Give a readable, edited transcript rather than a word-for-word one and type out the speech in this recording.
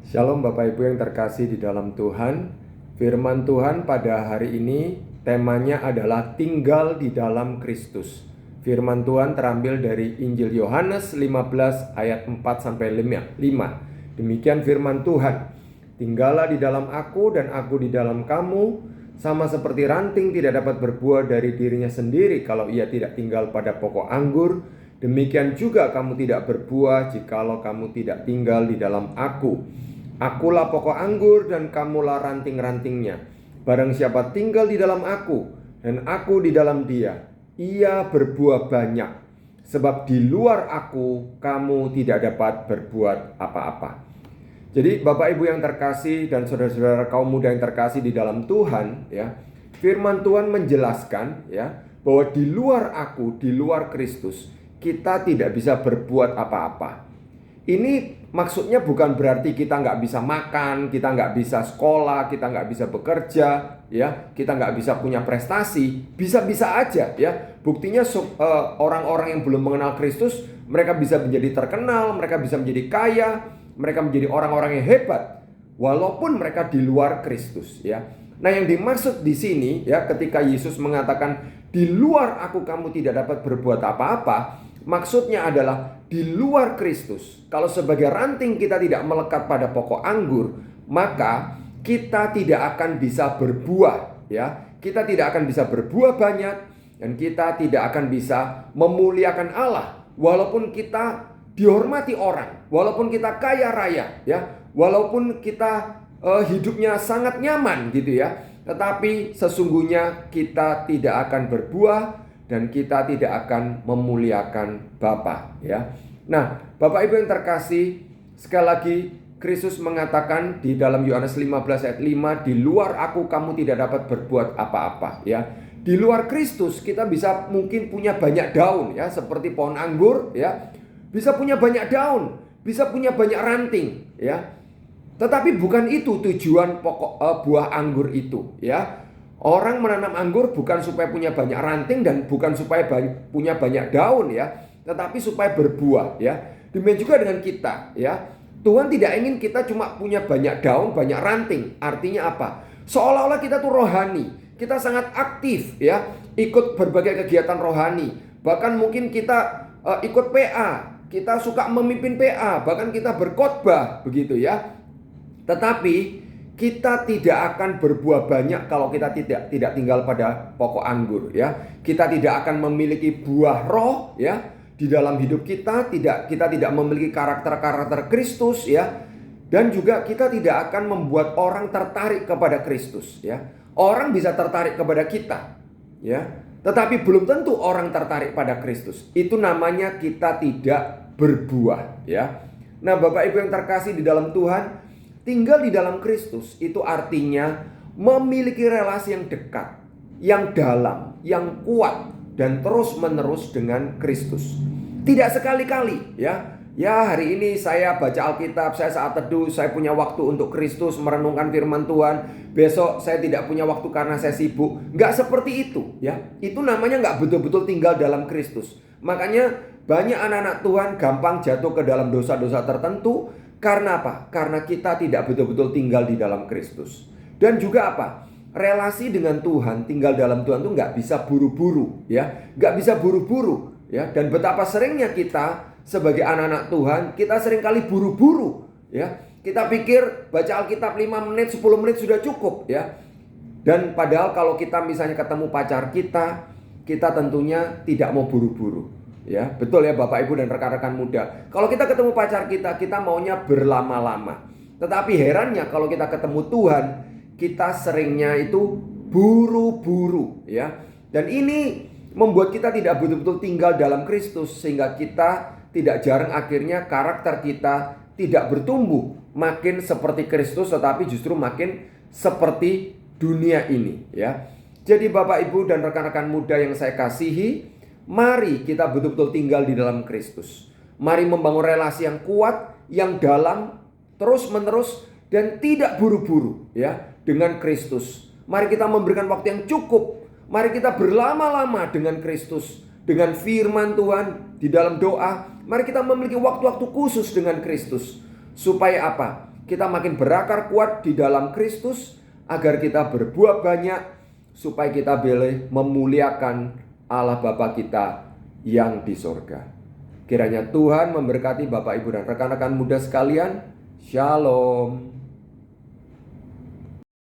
Shalom Bapak Ibu yang terkasih di dalam Tuhan. Firman Tuhan pada hari ini temanya adalah tinggal di dalam Kristus. Firman Tuhan terambil dari Injil Yohanes 15 ayat 4 sampai 5. Demikian firman Tuhan. Tinggallah di dalam aku dan aku di dalam kamu, sama seperti ranting tidak dapat berbuah dari dirinya sendiri kalau ia tidak tinggal pada pokok anggur. Demikian juga kamu tidak berbuah jikalau kamu tidak tinggal di dalam aku. Akulah pokok anggur dan kamulah ranting-rantingnya. Barang siapa tinggal di dalam aku dan aku di dalam dia, ia berbuah banyak. Sebab di luar aku kamu tidak dapat berbuat apa-apa. Jadi Bapak Ibu yang terkasih dan saudara-saudara kaum muda yang terkasih di dalam Tuhan, ya, firman Tuhan menjelaskan, ya, bahwa di luar aku, di luar Kristus, kita tidak bisa berbuat apa-apa. Ini maksudnya bukan berarti kita nggak bisa makan, kita nggak bisa sekolah, kita nggak bisa bekerja, ya, kita nggak bisa punya prestasi. Bisa-bisa aja, ya. Buktinya orang-orang yang belum mengenal Kristus, mereka bisa menjadi terkenal, mereka bisa menjadi kaya, mereka menjadi orang-orang yang hebat, walaupun mereka di luar Kristus, ya. Nah, yang dimaksud di sini, ya, ketika Yesus mengatakan di luar aku kamu tidak dapat berbuat apa-apa, maksudnya adalah di luar Kristus. Kalau sebagai ranting kita tidak melekat pada pokok anggur, maka kita tidak akan bisa berbuah, ya. Kita tidak akan bisa berbuah banyak dan kita tidak akan bisa memuliakan Allah walaupun kita dihormati orang, walaupun kita kaya raya, ya. Walaupun kita hidupnya sangat nyaman gitu ya. Tetapi sesungguhnya kita tidak akan berbuah dan kita tidak akan memuliakan Bapa, ya. Nah, Bapak Ibu yang terkasih, sekali lagi Kristus mengatakan di dalam Yohanes 15 ayat 5, di luar aku kamu tidak dapat berbuat apa-apa, ya. Di luar Kristus kita bisa mungkin punya banyak daun, ya, seperti pohon anggur, ya. Bisa punya banyak daun, bisa punya banyak ranting, ya. Tetapi bukan itu tujuan pokok buah anggur itu, ya. Orang menanam anggur bukan supaya punya banyak ranting dan bukan supaya punya banyak daun, ya, tetapi supaya berbuah, ya. Demikian juga dengan kita, ya. Tuhan tidak ingin kita cuma punya banyak daun, banyak ranting. Artinya apa? Seolah-olah kita tuh rohani, kita sangat aktif, ya, ikut berbagai kegiatan rohani. Bahkan mungkin kita ikut PA, kita suka memimpin PA, bahkan kita berkhotbah, begitu ya. Tetapi kita tidak akan berbuah banyak kalau kita tidak tinggal pada pokok anggur, ya. Kita tidak akan memiliki buah roh, ya, di dalam hidup kita tidak memiliki karakter Kristus, ya. Dan juga kita tidak akan membuat orang tertarik kepada Kristus, ya. Orang bisa tertarik kepada kita, ya. Tetapi belum tentu orang tertarik pada Kristus. Itu namanya kita tidak berbuah, ya. Nah, Bapak Ibu yang terkasih di dalam Tuhan, tinggal di dalam Kristus itu artinya memiliki relasi yang dekat, yang dalam, yang kuat dan terus-menerus dengan Kristus. Tidak sekali-kali, ya. Ya, hari ini saya baca Alkitab, saya saat teduh, saya punya waktu untuk Kristus, merenungkan firman Tuhan. Besok saya tidak punya waktu karena saya sibuk. Nggak seperti itu, ya. Itu namanya nggak betul-betul tinggal dalam Kristus. Makanya banyak anak-anak Tuhan gampang jatuh ke dalam dosa-dosa tertentu. Karena apa? Karena kita tidak betul-betul tinggal di dalam Kristus. Dan juga apa? Relasi dengan Tuhan, tinggal dalam Tuhan itu nggak bisa buru-buru, ya. Nggak bisa buru-buru, ya. Dan betapa seringnya kita sebagai anak-anak Tuhan, kita seringkali buru-buru, ya. Kita pikir baca Alkitab 5 menit, 10 menit sudah cukup, ya. Dan padahal kalau kita misalnya ketemu pacar kita tentunya tidak mau buru-buru. Ya, betul ya Bapak Ibu dan rekan-rekan muda. Kalau kita ketemu pacar kita maunya berlama-lama. Tetapi herannya kalau kita ketemu Tuhan, kita seringnya itu buru-buru, ya. Dan ini membuat kita tidak betul-betul tinggal dalam Kristus, sehingga kita tidak jarang akhirnya karakter kita tidak bertumbuh makin seperti Kristus, tetapi justru makin seperti dunia ini, ya. Jadi Bapak Ibu dan rekan-rekan muda yang saya kasihi, mari kita betul-betul tinggal di dalam Kristus. Mari membangun relasi yang kuat, yang dalam, terus-menerus dan tidak buru-buru, ya, dengan Kristus. Mari kita memberikan waktu yang cukup. Mari kita berlama-lama dengan Kristus, dengan firman Tuhan di dalam doa. Mari kita memiliki waktu-waktu khusus dengan Kristus. Supaya apa? kita makin berakar kuat di dalam Kristus, agar kita berbuah banyak, supaya kita boleh memuliakan Allah Bapa kita yang di sorga. Kiranya Tuhan memberkati Bapak, Ibu, dan rekan-rekan muda sekalian. Shalom.